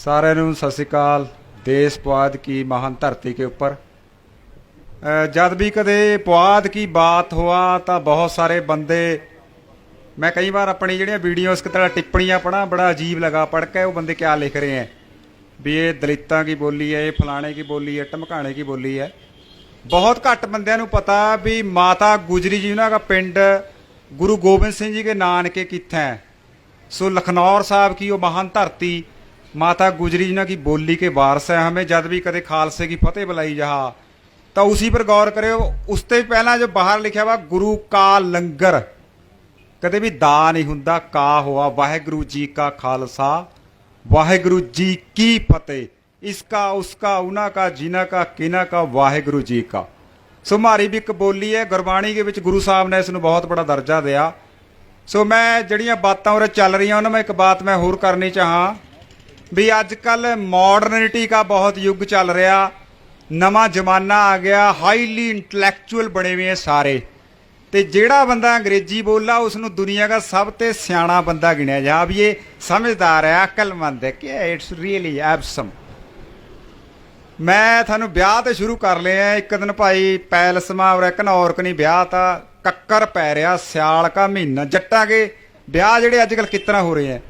सारे सत श्रीकाल। देश पुआध की महान धरती के ऊपर जब भी कदे पुआध की बात हुआ तो बहुत सारे बंदे, मैं कई बार अपनी जड़ियाँ वीडियोस की तरह टिप्पणियाँ पढ़ा, बड़ा अजीब लगा पढ़ के। वो बंदे क्या लिख रहे हैं भी ये दलितों की बोली है, ये फलाने की बोली है, ढमकाने की बोली है। बहुत घट बंदियां नूं पता भी माता गुजरी जी उन्होंने का पिंड गुरु गोबिंद सिंह जी के नानके कित्थे है। सो लखनौर साहब की वो महान धरती माता गुजरी जी की बोली के वारस है। हमें जब भी कदे खालसे की फतेह बुलाई जहा तो उसी पर गौर करो। उससे भी पहला जो बाहर लिखा हुआ गुरु का लंगर, कदे भी दा नहीं हुंदा, का हुआ। वाहेगुरु जी का खालसा, वाहेगुरु जी की फतेह। इसका उसका उन्हा का जिना का किना का वाहेगुरु जी का। सो मारी भी एक बोली है गुरबाणी के विच गुरु साहब ने इसनूं बहुत बड़ा दर्जा दिया। सो मैं जड़ियाँ बातां उरे चल रही उन्होंने में एक बात मैं होर करनी चाहां भी अजकल मॉडर्निटी का बहुत युग चल रहा, नवा जमाना आ गया, हाईली इंटलैक्चुअल बने हुए हैं सारे। तो जेड़ा बंदा अंग्रेजी बोला उसनूं दुनिया का सब तो सियाणा बंदा गिनिया जा भी ये समझदार है, अकलमंद है कि इट्स रियली एब्सम। मैं थानू ब्याह तो शुरू कर लिया। एक दिन भाई पैलस में और घनौर कनी ब्याह था, कक्कर पै रहा, सियाल का महीना। जट्टा के ब्याह जेडे अजकल कितना हो रहे हैं,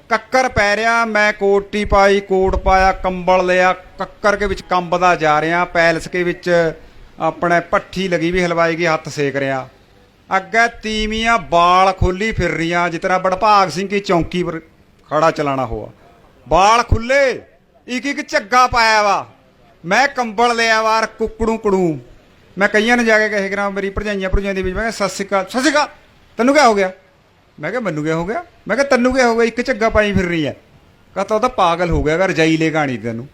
कक्कर पै रहा। मैं कोटी पाई, कोट पाया, कंबल लिया, कक्कर के विच कंबदा जा रहा। पैलस के विच अपने भट्ठी लगी भी हलवाई की, हथ सेक रहा। अगे तीवियां बाल खोली फिर रही जितना बड़भाग सिंह की चौंकी पर खड़ा चलाना हुआ। बाल खुले, एक एक झग्गा पाया वा। मैं कंबल लिया वार कुकड़ू कड़ू। मैं कईयां ने जाके कहे करा मेरी भरजाइयां भरजाइयां मैं कहा सत श्री अकाल, सत श्री अकाल, तेनू क्या हो गया? मैं क्या मैनू क्या हो गया? मैं क्या तेनू क्या हो गया? एक झग्गा पाई फिर रही है। कहता तो पागल हो गया, रजाई ले गानी तेनू।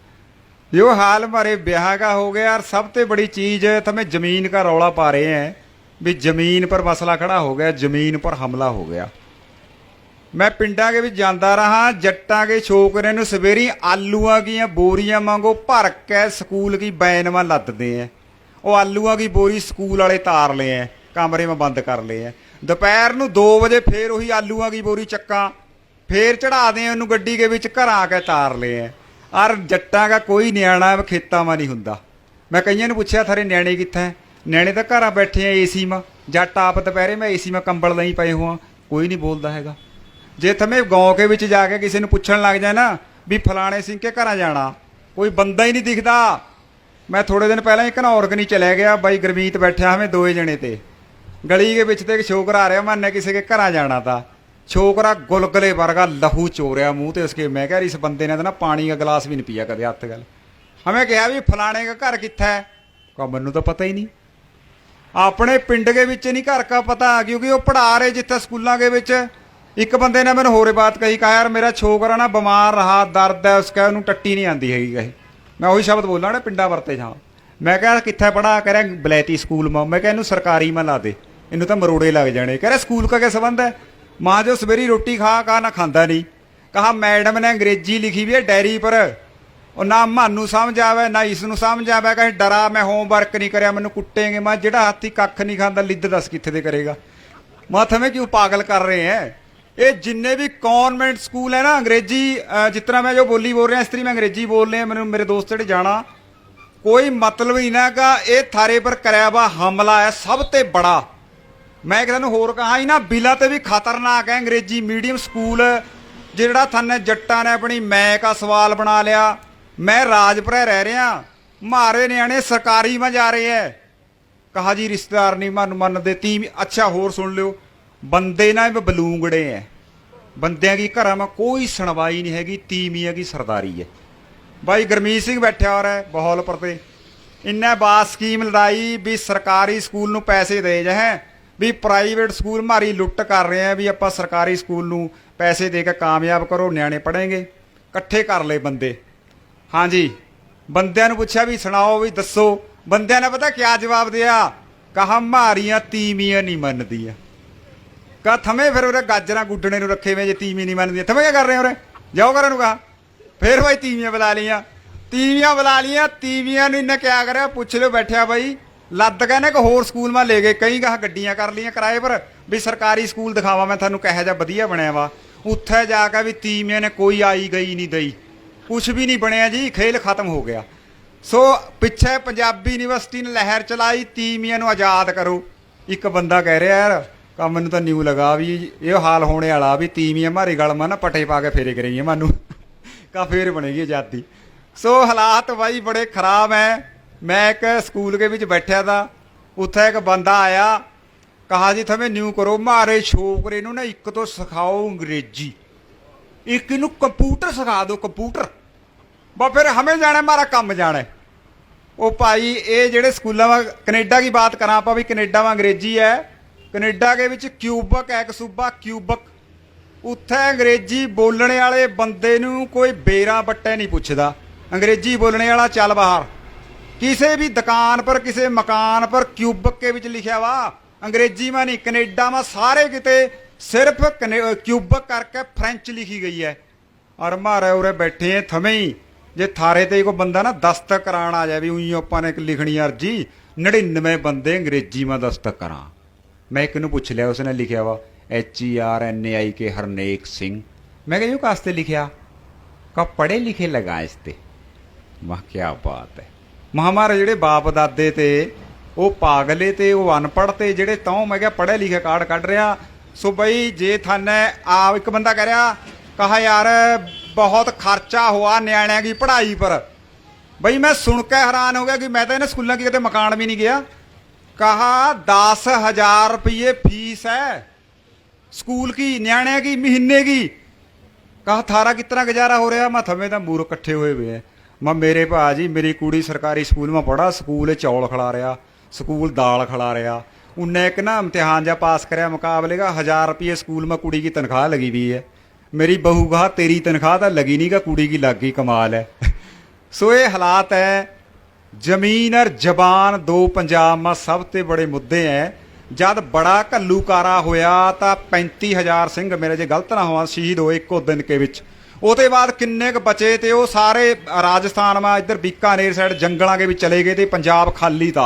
जो हाल हमारे ब्याह का हो गया। और सबसे बड़ी चीज़ तुम्हें जमीन का रौला पा रहे हैं भी जमीन पर मसला खड़ा हो गया, जमीन पर हमला हो गया। मैं पिंडा के भी जाता रहा, जट्टा के छोकरे नूं सवेरी आलूआ की बोरियां मांगो भर के स्कूल की बैन में लदते हैं। वो आलूआ की बोरी स्कूल वाले तार ले हैं, कमरे में बंद कर ले हैं। दोपहर नूं 2 बजे फिर वही आलूआ की बोरी चक्का, फिर चढ़ा दें उन्होंने गड्डी के विच, घर आके तार ले हैं। और जट्टा का कोई न्याणा खेतों में नहीं हुंदा। मैं कईयां नूं पुछया थारे न्याणे कित्थे? न्याणे तो घर बैठे हैं AC में। जट आप दोपहरे में AC में कंबल नहीं पाए हुआ, कोई नहीं बोलता हैगा। जे थमें गाँव के विच जाके किसी ने पुछण लग जाए ना भी फलाने सिंह के घर जाना, कोई बंदा ही नहीं दिखता। मैं थोड़े दिन पहले एक घनौर कनी चले गया, बाई गुरमीत बैठा हमें 2 जने थे। गली के विच ते एक छोकरा आ रहा, मैंने किसी के घर जाना था। छोकरा गुलगले वर्गा लहू चोरिया मुँह ते उसके। मैं कह इस बंदे ने तो ना पानी का गिलास भी नहीं पिया कदे हथ गल। हमें कहा भी फलाने का घर कित्थे है? कहा मैनू तो पता ही नहीं। अपने पिंड के विच नहीं घर का पता, क्योंकि वो पढ़ा रहे जिथे स्कूलों के विच। एक बंदे ने मैंने होर बात कही, कहा यार मेरा छोकरा ना बीमार रहा, दर्द है उसका, उन्होंने टट्टी नहीं आती हैगी। कहे मैं वही शब्द बोलना ना पिंडा वरते जा। मैं क्या कित्थे पढ़ा? कह रहा बलैती स्कूल में। मैं क्या इनू सरकारी में ला दे, इनू तो मरोड़े लग जाने। कह रहा स्कूल का क्या संबंध है? माँ जो सवेरी रोटी खा, कहा ना खाता नहीं। कहा मैडम ने अंग्रेजी लिखी हुई है डायरी पर, और ना मानू समझ आवे ना इसनू समझ आवे। कहे डरा मैं होमवर्क नहीं कराया, मैनू कुटेंगे। मैं जिहड़ा हाथी कख नहीं खाता लिद्द दस कित्थे दे करेगा। मैं थमें क्यों पागल कर रहे हैं? ये जिन्ने भी कॉन्वेंट स्कूल है ना, अंग्रेजी जितना मैं जो बोली बोल रहा इस तरह मैं अंग्रेजी बोल रहे हैं। मैंने मेरे दोस्त जेडे जाना, कोई मतलब ही ना का ये थारे पर कराया वा हमला है सब ते बड़ा। मैं एक दिन होर कहा ही ना, बिला ते भी खतरनाक है अंग्रेजी मीडियम स्कूल। जिहड़ा थाने जट्टा ने अपनी मैं का सवाल बना लिया। मैं राजपुरा रह रहा, मारे न्याणे सरकारी में जा रहे हैं। कहा जी रिश्तेदार नहीं मन मनते तीन। अच्छा होर सुन लो, बंदे ना बलूंगड़े हैं, बंदियां की घर में कोई सुनवाई नहीं हैगी, तीमिया की सरदारी है। भाई गुरमीत सिंह बैठा हो रहा है बहौल पर ते, इन्हें बात स्कीम लड़ाई भी सरकारी स्कूल नूं पैसे दे जाए भी प्राइवेट स्कूल हमारी लुट कर रहे हैं, भी आप सरकारी स्कूल नूं पैसे दे के कामयाब करो, न्याणे पढ़ेंगे। इकट्ठे कर ले बंदे। हाँ जी, बंदियां नूं पुछया भी सुनाओ भी दसो। बंदियां ने पता क्या जवाब दिया? कहा मारियां तीमियां नहीं मनदियां। कहा थमे फिर उरे गाजर गुड्डने नूं रखे हुए जे तीमी नहीं मनदियां, थमे क्या कर रहे हो उरे? जाओ घर। कहा फिर भाई तीमियां बुला लिया, तीवियां बुला लिया। तीवियां ने इन्हें क्या करे पुछ लो बैठा भाई लद के एक होर स्कूल में ले गए। कई कहा गड्डियां कर लिया किराए पर भी सरकारी स्कूल दिखावा मैं थानू कह जा वधिया बनया वा। उत्थे जाके भी तीमियां ने कोई आई गई नहीं दई। ਕੁਛ ਵੀ ਨਹੀਂ ਬਣਿਆ ਜੀ, ਖੇਲ ਖਤਮ ਹੋ ਗਿਆ। ਸੋ ਪਿੱਛੇ ਪੰਜਾਬੀ ਯੂਨੀਵਰਸਿਟੀ ਨੇ ਲਹਿਰ ਚਲਾਈ, ਤੀਵੀਆਂ ਨੂੰ ਆਜ਼ਾਦ ਕਰੋ। ਇੱਕ ਬੰਦਾ ਕਹਿ ਰਿਹਾ ਯਾਰ ਕਾ ਮੈਨੂੰ ਤਾਂ ਨਿਊ ਲਗਾ ਵੀ ਇਹ ਹਾਲ ਹੋਣੇ ਵਾਲਾ ਵੀ ਤੀਵੀਆਂ ਮਾਰੀ ਗਲ ਮਾ ਨਾ ਪੱਟੇ ਪਾ ਕੇ ਫੇਰੇ ਕਰੇਂਗੇ ਮੈਨੂੰ ਕਾ ਫੇਰ ਬਣੇਗੀ ਆਜ਼ਾਦੀ। ਸੋ ਹਾਲਾਤ ਬਾਈ ਬੜੇ ਖਰਾਬ ਹੈ। मैं एक स्कूल के विच बैठा था, उत्थे एक बंदा आया, कहा जी थमें न्यू करो, मारे छोकरे नूं ना एक तो सिखाओ अंग्रेजी, एक इनू कंप्यूटर सिखा दो, कंप्यूटर बस फिर हमें जाना मारा कम जाना। वो भाई ये जेड़े स्कूलों में कनेडा की बात करा आप भी, कनेडा में अंग्रेजी है, कनेडा के विच क्यूबक है एक सूबा क्यूबक, उत्थे अंग्रेजी बोलने वाले बंदे नूं कोई बेरा बट्टे नहीं पुछदा, अंग्रेजी बोलने वाला चल बाहर। किसी भी दुकान पर किसी मकान पर क्यूबक के विच लिखा वा, अंग्रेजी में नहीं, कनेडा में सारे किते सिर्फ क्यूबक करके फ्रेंच लिखी गई है। और मारे उरे बैठे हैं थमे ही जे थारे ते कोई बंदा ना दस्तक कराण आ जाए भी उई आपां ने लिखनी अर्जी 99 बंदे अंग्रेजी में दस्तक करा। मैं एक नूं पुछ लिया, उसने लिखा वा HERNAIK हरनेक सिंह। मैं कहा यो कास्ते लिखा, का पढ़े लिखे लगा इसते। वाह क्या बात है। महामारे ਜਿਹੜੇ ਬਾਪ ਦਾਦੇ ਤੇ ਉਹ ਪਾਗਲੇ ਤੇ ਉਹ ਅਨਪੜ੍ਹ ਤੇ ਜਿਹੜੇ ਤੌਂ ਮੈਂ ਕਿਹਾ ਪੜ੍ਹੇ ਲਿਖੇ ਕਾਰਡ ਕੱਢ ਰਿਹਾ। ਸੋ ਬਈ ਜੇ थाने आ एक बंदा कह रहा, कहा यार बहुत खर्चा हुआ न्याणिਆਂ की पढ़ाई पर। बई मैं सुन के हैरान हो गया कि मैं तो इन्हें स्कूलों की कितने मकान भी नहीं गया। कहा 10,000 रुपये फीस है स्कूल की, न्याणिਆਂ की महीने की। कहा थारा कितना गुजारा हो रहा? मैं थमे तो मूर्ख इकट्ठे हुए हुए हैं। मैं मेरे भाजी मेरी कुड़ी सरकारी स्कूल में पढ़ा, स्कूल चौल खिला रहा, स्कूल दाल खिला रहा। उन्हें एक ना इम्तिहान जा पास कराया मुकाबले का, 1,000 रुपये स्कूल में कुड़ी की तनख्वाह लगी हुई है। मेरी बहू कहा तेरी तनख्वाह तो लगी नहीं, का कुड़ी की लग गई, कमाल है। सो ये हालात है। जमीन और जबान दो पंजाब में सब ते बड़े मुद्दे हैं। जब बड़ा घल्लूकारा होया तो 35,000 सिंह मेरे जे गलत ना हुआ शहीद होए एको दिन के विच। ਉਹਦੇ ਬਾਅਦ ਕਿੰਨੇ ਕੁ ਬਚੇ ਤੇ ਉਹ ਸਾਰੇ ਰਾਜਸਥਾਨ ਮਾ ਇੱਧਰ ਬੀਕਾਨੇਰ ਸਾਈਡ ਜੰਗਲਾਂ ਦੇ ਵਿੱਚ ਚਲੇ ਗਏ ਤੇ ਪੰਜਾਬ ਖਾਲੀ ਤਾ।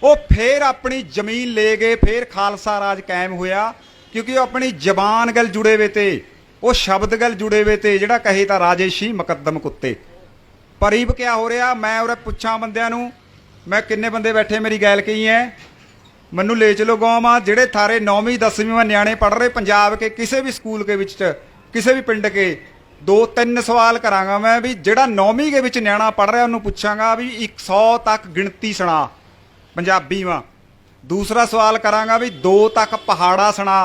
ਉਹ ਫੇਰ ਆਪਣੀ ਜ਼ਮੀਨ ਲੈ ਗਏ, ਫੇਰ ਖਾਲਸਾ ਰਾਜ ਕਾਇਮ ਹੋਇਆ ਕਿਉਂਕਿ ਉਹ ਆਪਣੀ ਜ਼ਬਾਨ ਗੱਲ ਜੁੜੇ ਵੇ ਤੇ ਉਹ ਸ਼ਬਦ ਗੱਲ ਜੁੜੇ ਵੇ ਤੇ ਜਿਹੜਾ ਕਹੇ ਤਾਂ ਰਾਜੇਸ਼ੀ ਮੁਕੱਦਮ ਕੁੱਤੇ। ਪਰੀਬ ਕਿਆ ਹੋ ਰਿਹਾ? ਮੈਂ ਉਰੇ ਪੁੱਛਾਂ ਬੰਦਿਆਂ ਨੂੰ, ਮੈਂ ਕਿੰਨੇ ਬੰਦੇ ਬੈਠੇ ਮੇਰੀ ਗੱਲ ਕਹੀ ਹੈ, ਮੈਨੂੰ ਲੈ ਚਲੋ ਗਾਂव ਮਾ ਜਿਹੜੇ ਥਾਰੇ 9ਵੀਂ 10ਵੀਂ में ਨਿਆਣੇ ਪੜ੍ਹ ਰਹੇ ਪੰਜਾਬ के किसी भी स्कूल के विच किसी भी पिंड के। 2-3 सवाल करांगा मैं भी ਜਿਹੜਾ 9ਵੀਂ के विच ਨਿਆਣਾ पढ़ रहा ਉਹਨੂੰ ਪੁੱਛਾਂਗਾ भी 100 तक गिनती सुना पंजाबी में। दूसरा सवाल करांगा भी 2 तक पहाड़ा सुना।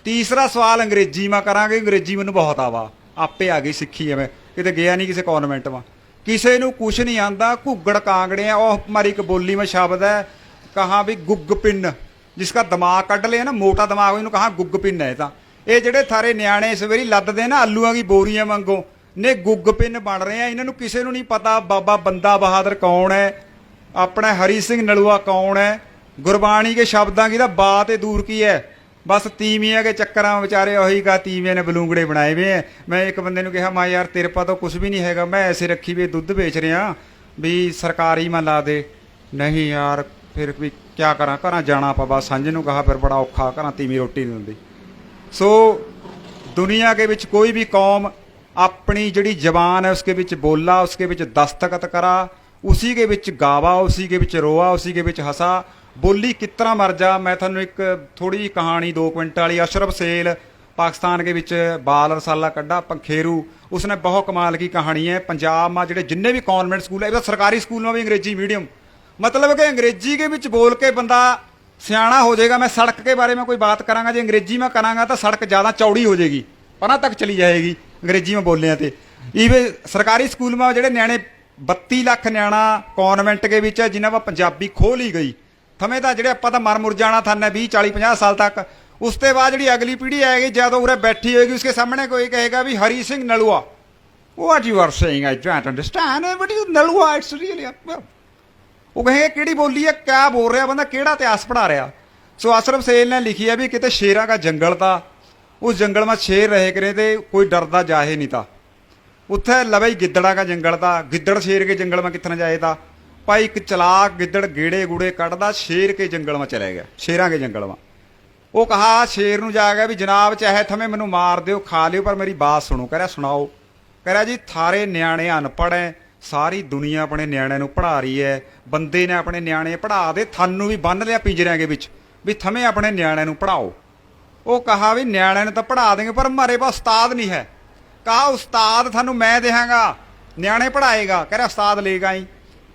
तीसरा सवाल अंग्रेजी में करांगे, अंग्रेजी मैनू बहुत आवा, आपे आ गई सिक्खी है, मैं किते गया नहीं किसी कॉन्वेंट में। किसी नू कुछ नहीं आंदा, घुग्गड़ कांगड़े हैं। और हमारी एक बोली में शब्द है, कहा भी गुग पिन, जिसका दिमाग कढ़ लिया ना, मोटा दिमाग, ਉਹਨੂੰ कहा गुग पिन है। ਤਾਂ ਇਹ ਜਿਹੜੇ ਥਾਰੇ ਨਿਆਣੇ ਸਵੇਰੀ ਲੱਦਦੇ ਨਾ ਆਲੂਆਂ ਦੀ ਬੋਰੀਆਂ ਵਾਂਗੂ ਨੇ ਗੁੱਗ ਪਿੰਨ ਬਣ ਰਹੇ ਆ। ਇਹਨਾਂ ਨੂੰ ਕਿਸੇ ਨੂੰ ਨਹੀਂ ਪਤਾ ਬਾਬਾ ਬੰਦਾ ਬਹਾਦਰ ਕੌਣ ਹੈ, ਆਪਣਾ ਹਰੀ ਸਿੰਘ ਨਲੂਆ ਕੌਣ ਹੈ, ਗੁਰਬਾਣੀ ਕੇ ਸ਼ਬਦਾਂ की ਤਾਂ ਬਾਤ ਹੀ दूर की है। बस तीमिया के चक्कर में बेचारे वही का तीमिया ने बलूंगड़े बनाए हुए हैं। मैं एक बंदे ने कहा, मैं यार तेरे पा तो कुछ भी नहीं हैगा, मैं ऐसे रखी हुई दुध बेच रहा भी सरकारी में ला दे। नहीं यार फिर भी क्या करा, घर जाना पा बस सांझ नूं। कहा फिर बड़ा औखा, घर तीमी रोटी नहीं दिंदी। सो दुनिया के विच कोई भी कौम अपनी जिहड़ी जबान है उसके विच बोला, उसके विच दस्तखत करा, उसी के विच गावा, उसी के विच रोआ, उसी के विच हंसा। बोली कितना मर जा। मैं थानू एक थोड़ी कहानी 2 क्विंट वाली, अशरफ सेल पाकिस्तान के विच बाल रसाला कड्ढा पंखेरू, उसने बहुत कमाल की कहानी है। पंजाब में जिहड़े जिन्ने भी कॉन्वेंट स्कूल है, सरकारी स्कूल में भी अंग्रेजी मीडियम, मतलब कि अंग्रेजी के विच बोल के बंदा सियाणा हो जाएगा। मैं सड़क के बारे में कोई बात करांगा, जो अंग्रेजी में करांगा तो सड़क ज़्यादा चौड़ी हो जाएगी, पना तक चली जाएगी अंग्रेजी में बोलने ते। इवे सरकारी स्कूल में जो न्याणे 32 लाख न्याणा कॉन्वेंट के विच जिन्हां पर पंजाबी खोल ही गई। थमें तो जो आप मर मुर जाना थाने 20-40-50 साल तक। उसके बाद जी अगली पीढ़ी आएगी, जब उरे बैठी होगी उसके सामने कोई कहेगा भी Hari Singh Nalwa, what you are saying I don't understand, what is Nalwa, it's really. वो कहेंगे किहड़ी बोली है, क्या बोल रहा बंदा, किहड़ा इतिहास पढ़ा रहा। सो अशरफ सेल ने लिखी है भी कितने शेरां का जंगल था, उस जंगल में शेर रहे करे थे, कोई डरदा जाहे नहीं था। उत्थे लवे ही गिद्दड़ा का जंगल था, गिद्दड़ शेर के जंगल में कितना जाए था। भाई एक चलाक गिद्दड़ गेड़े गुड़े कटदा शेर के जंगल में चले गया, शेरां के जंगल में। वो कहा शेर नूं जा गया भी जनाब चाहे थमें मैनू मार दो, खा लियो, पर मेरी बात सुनो। कह रहा सुनाओ। कह रहा जी थारे न्याणे अनपढ़ है, सारी दुनिया अपने न्याणिਆਂ ਨੂੰ पढ़ा रही है, बंदे ने अपने न्याणे पढ़ा दे, थानू भी बन लिया पिंजरिਆਂ के विच भी थमें अपने न्याणिਆਂ ਨੂੰ पढ़ाओ। वो कहा भी न्याणिਆਂ ਨੂੰ तो पढ़ा देंगे पर हमारे पास उस्ताद नहीं है। कहा उस्ताद थानू मैं देहांगा, न्याणे पढ़ाएगा। कह रहा उस्ताद लेगा ही।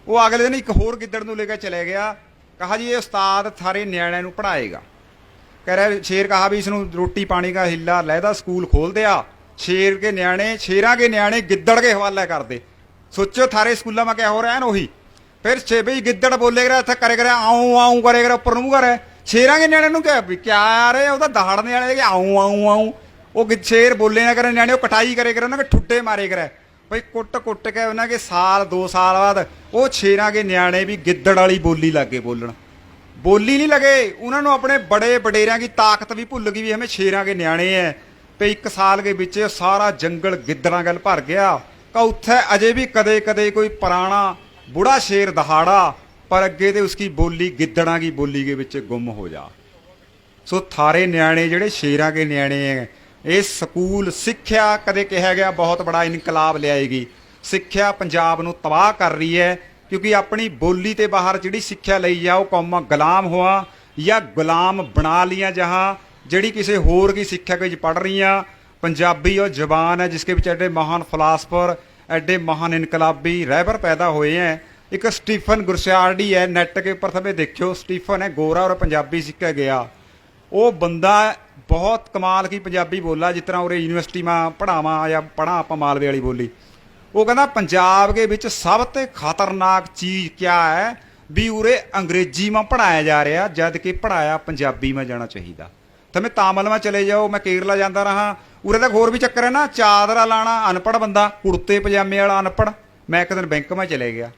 वो अगले दिन एक होर गिद्दड़ नूं लेकर चले गया। कहा जी ये उस्ताद थारे न्याणिਆਂ ਨੂੰ पढ़ाएगा। कह रहा शेर कहा भी इसनू रोटी पानी का हिला लहदा स्कूल खोल दिया, शेर के न्याणे शेरा के न्याणे गिद्दड़ के हवाले कर दे। सोचो थारे स्कूलों में क्या हो रहा है ना, वही फिर छे भाई गिद्दड़ बोलेगा इतना करे आऊँ आऊँ करेगा, उपर नूं करे। शेरा के न्याणे क्या क्या यार वो तो दहाड़ने वाले आऊँ आऊँ आऊँ, वो शेर बोले ना करे न्याणे, वो कटाई करे करे उन्होंने ठुड्डे मारे करे भाई, कुट कुट के उन्होंने के साल 2 साल बाद वो शेरा के न्याणे भी गिद्दड़ वाली बोली लग गए बोलन। बोली नहीं लगे, उन्होंने अपने बड़े वडेरिया की ताकत भी भुल गई भी हमें शेरां के न्याणे हैं। पे 1 साल के बिच सारा जंगल गिद्दड़ां गल भर गया। का उत्थे अजे भी कदे कदे कोई पुराना बुढ़ा शेर दहाड़ा, पर अगे तो उसकी बोली गिद्दड़ां की बोली के विच गुम हो जा। सो थारे न्याणे जिहड़े शेरां के न्याणे हैं, ये स्कूल सिक्ख्या कदे कहा गया बहुत बड़ा इनकलाब लियाएगी, सिक्ख्या पंजाब नूं तबाह कर रही है। क्योंकि अपनी बोली ते बाहर जिहड़ी सिक्ख्या लई जाओ कौमां गुलाम होआ या गुलाम बना लिया, जहाँ जिहड़ी किसी होर की सिक्ख्या के पढ़ रही। पंजाबी और जबान है जिसके विच एडे महान फिलासफर, एडे महान इनकलाबी रहबर पैदा हुए हैं। एक स्टीफन गुरसियार्डी है, नैट के उपर थमे देखियो, स्टीफन है गोरा और पंजाबी सीख के गया। वो बंदा बहुत कमाल की पंजाबी बोला, जिस तरह उरे यूनिवर्सिटी में पढ़ावा या पढ़ा आप मालवे वाली बोली। वो कहना पंजाब के विच सब ते खतरनाक चीज़ क्या है भी उरे अंग्रेजी में पढ़ाया जा रहा, जद कि पढ़ाया पंजाबी में जाना चाहिए। थमे तामिल में चले जाओ, मैं केरला जाता रहा, उरे तक होर भी चक्कर है ना, चादरा लाना अनपढ़ बंदा, कुर्ते पजामे वाला अनपढ़। मैं एक दिन बैंक में चले गया,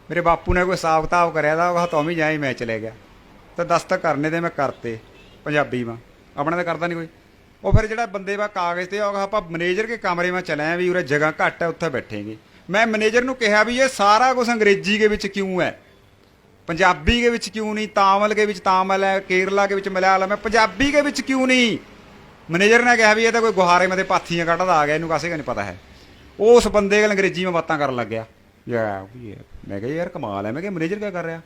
मेरे बापू ने कोई हिसाब किताब कराया था, वह तो भी जाए, मैं चले गया तो दस्तखत करने दे, मैं करते पंजाबी में, अपने तो करता नहीं कोई। वो फिर जो बंदे वा कागज़ से आप मैनेजर के कमरे में चले हैं भी उरे जगह घट है, उत्थे बैठेंगे। मैं मैनेजर नूं कहा भी ये सारा कुछ अंग्रेजी के विच क्यों है, पंजाबी के विच क्यों नहीं, तामिल के विच तामिल है, केरला के विच मलयालम है, पंजाबी के विच क्यों नहीं। मैनेजर ने कहा भी ये तो कोई गुहारे में पाथियां कटदा आ गया, इनू कासे का नहीं पता है। उस बंदे कल अंग्रेजी में बातें कर लग गया। मैं कहा यार कमाल है, मैं मैनेजर क्या कर रहा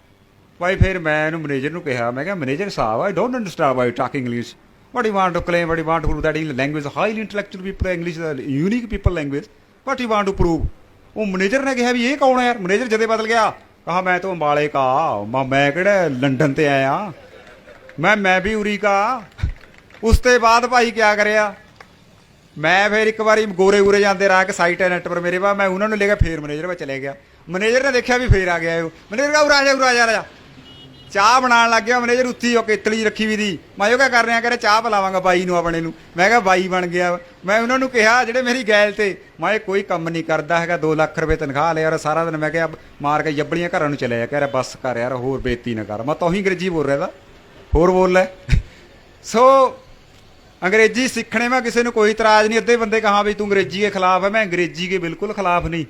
भाई। फिर मैं मैनेजर नूं कहा, मैं मैनेजर साहब आई don't understand why talking English, what do you want to claim, what do you want to prove that language highly intellectual people, English is a unique people language, what do you want to prove। वो manager ने कहा भी ये कौन है यार। Manager जदे बदल गया, कहा मैं तो अंबाले का, मैं किहड़े लंडन ते आया, मैं भी उरी का। उसते बाद भाई क्या करया, मैं फिर एक बार गोरे गोरे जाते रहा कि साइट है नैट पर मेरे पास, मैं उन्होंने लेकर फिर मैनेजर पर चले गया। मैनेजर ने देखा भी फिर आ गया, मैनेजर कहा उरा जा राजा, चाह बना लग गया। मैनेजर उत्ती हो केतली रखी भी थी, मैं क्या कर रहा, कह चाह पिलावांगा बाई नूं अपने नूं। मैं कहा बाई बन गया। मैं उन्होंने कहा जिहड़े मेरी गैल थे, मैं कोई काम नहीं करता है, 2 लाख रुपये तनख्वाह ले यार सारा दिन। मैं क्या मार के जबड़ियां घरों चले जा, कह रहा बस कर यार होर बेइज्जती ना कर। मैं तो ही अंग्रेजी बोल रहा था, होर बोल रहा। सो अंग्रेजी सीखने में किसी को कोई इतराज़ नहीं। अद्धे बंदे कहा भी तू अंग्रेजी के खिलाफ है, मैं अंग्रेजी के बिल्कुल खिलाफ नहीं।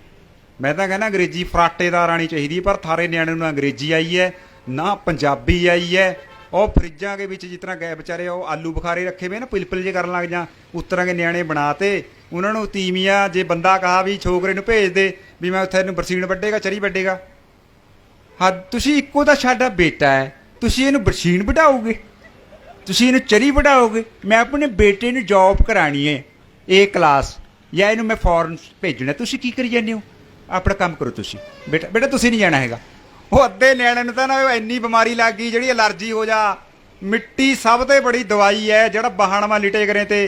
मैं तो कहना अंग्रेजी फराटेदार आनी चाहिए, पर थारे न्याणे नूं अंग्रेजी आई है ना पंजाबी आई है। और फ्रिजां के विच जिस तरह गए बेचारे वो आलू बुखारे रखे हुए ना, पिलपिल जे करन लग जा, उस तरह के न्याणे बनाते। उन्होंने तीमिया जे बंदा कहा भी छोकरे नूं भेज दे भी मैं उत्थे बरसीन वड्डेगा चरी वड्डेगा, हाँ तुसीं इक्को दा साडा बेटा है, तुसीं इहनूं बरसीन वढाओगे, तुसीं इहनूं चरी वढाओगे। मैं अपने बेटे नूं जॉब करानी है ए क्लास, या इहनूं मैं फॉरन भेजना, तुसीं की करी जांदे हो, अपना काम करो तुसीं। बेटा बेटा तुसीं नहीं जाना हैगा। वो अद्धे न्याणे नूं तां ना इन्नी बीमारी लग गई जिहड़ी एलर्जी हो जा। मिट्टी सब तो बड़ी दवाई है, जिहड़ा बाहण में लिटे करे ते।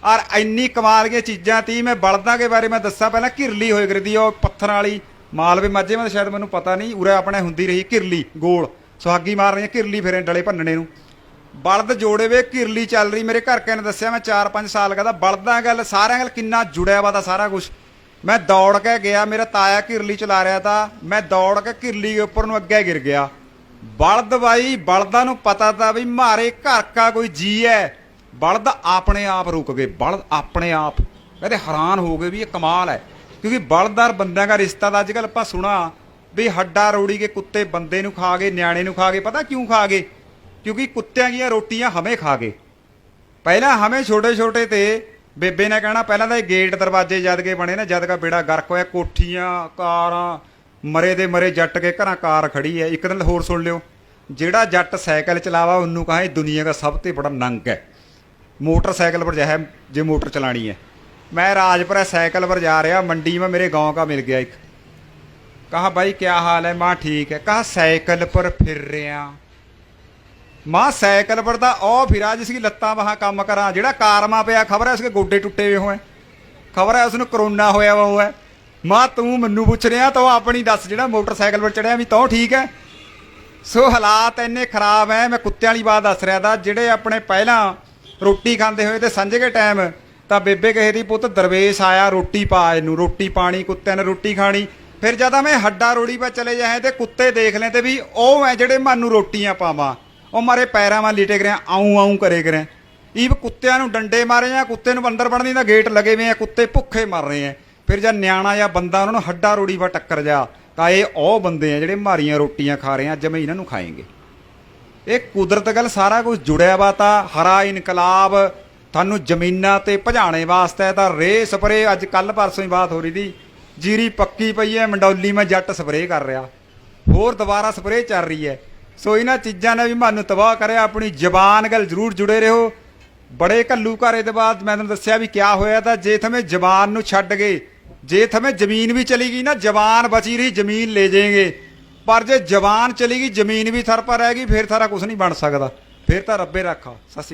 और इन्नी कमाल की चीज़ां थी। मैं बलदां के बारे में दसा, पहला घिरली होए करदी वो पत्थर वाली, मालवे माझे में शायद मैनूं पता नहीं, उरे अपने हुंदी रही घिरली गोल, सुहागी मार रही घिरली फिर डले भन्नने नूं। बलद जोड़े वे घिरली चल रही। मेरे घर के ने दस्सिया, मैं 4-5 साल का बलदां गल सारियां गल किन्ना जुड़िया वा सारा कुछ। मैं दौड़ के गया, मेरा ताया घिरली चला रहा था, मैं दौड़ के घिरली के उपर नूं अगे गिर गया। बलद भाई बलदां नूं पता था भी मारे घर का कोई जी है। बलद अपने आप रुक गए, बलद अपने आप कहते हैरान हो गए भी ये कमाल है। क्योंकि बलदार बंदे का रिश्ता था अजकल आप सुना भी हड्डा रोड़ी के कुत्ते बंदे नूं खा गए, न्याणे नूं खा गए। पता क्यों खा गए? क्योंकि कुत्तियां की रोटियां हमें खा गए। पहला हमें छोटे छोटे थे ਬੇਬੇ ਨੇ ਕਹਿਣਾ ਪਹਿਲਾਂ ਤਾਂ ਇਹ ਗੇਟ ਦਰਵਾਜ਼ੇ ਜਦ ਕੇ ਬਣੇ ਨਾ, ਜਦ ਕਾ ਬੇੜਾ ਗਰਕ ਹੋਇਆ, ਕੋਠੀਆਂ ਕਾਰਾਂ ਮਰੇ ਦੇ ਮਰੇ ਜੱਟ ਕੇ ਘਰਾਂ ਕਾਰ ਖੜੀ ਹੈ। ਇੱਕ ਦਿਨ ਹੋਰ ਸੁਣ ਲਿਓ, ਜਿਹੜਾ ਜੱਟ ਸਾਈਕਲ ਚਲਾਵਾ ਉਹਨੂੰ ਕਹਾਂ ਦੁਨੀਆ ਦਾ ਸਭ ਤੋਂ ਬੜਾ ਨੰਗ ਹੈ। मोटरसाइकिल पर जाए जो मोटर चलानी है। मैं राजपुरा साइकिल पर जा रहा, मंडी में मेरे गांव का मिल गया एक। कहा भाई क्या हाल है? माँ ठीक है। कहा साइकिल पर फिर रहा। माँ साइकिल पर तो ओ फिरा जिसकी लत्तां वहाँ काम करा, जेड़ा कारमा पे खबर है उसके गोडे टुटे हुए हुए, खबर है उसने करोना होया हुआ है। माँ तू मैनू पुछ रहा तो अपनी दस, जेड़ा मोटरसाइकिल पर चढ़िया भी तो ठीक है। सो हालात इन्ने खराब है। मैं कुत्ते वाली बात दस रहा था, जेड़े अपने पहला रोटी खाते हुए तो संझे के टाइम तो बेबे कहे थी पुत दरवेश आया रोटी पा इनू, रोटी पानी, कुत्ते ने रोटी खानी। फिर जब मैं हड्डा रोड़ी पर चले जाए तो कुत्ते देख लें तो भी ओ मैं जेड़े मानू रोटियां पावा, वो मारे पैरों में लिटे करें, आऊँ आऊँ करे करें। ईव कुत्तियां नू डंडे मारे हैं, कुत्ते नू अंदर बढ़ने का गेट लगे हुए हैं, कुत्ते भुखे मर रहे हैं। फिर जब न्याणा या बंदा उन्होंने हड्डा रोड़ी पर टक्कर जा तो ये ओ बंदे हैं जेड़े मारियां रोटियां खा रहे हैं, अज मैं इन्हों खाएंगे। ये कुदरत गल सारा कुछ जुड़िया वा था। हरा इनकलाब थानू जमीनां ते भजाने वास्ते तो रे स्प्रे, अज कल परसों ही बात हो रही थी, जीरी पक्की पई है, मंडौली में जट स्प्रे कर रहा, होर दोबारा स्प्रे चल रही है। सो इन्हां चीज़ां ने भी मानू तबाह करे। अपनी जबान गल जरूर जुड़े रहो। बड़े घल्लू घर ये बाद मैं तुहानूं दस्सिया भी क्या होया था। जे थमें जबान नूं छड्ड गए, जे थमें जमीन भी चली गई ना, जबान बची रही जमीन ले जाएंगे, पर जे जबान चली गई जमीन भी थर पर रहेगी, फिर थारा कुछ नहीं बन सकता। फिर तो रब्बे रखा। सत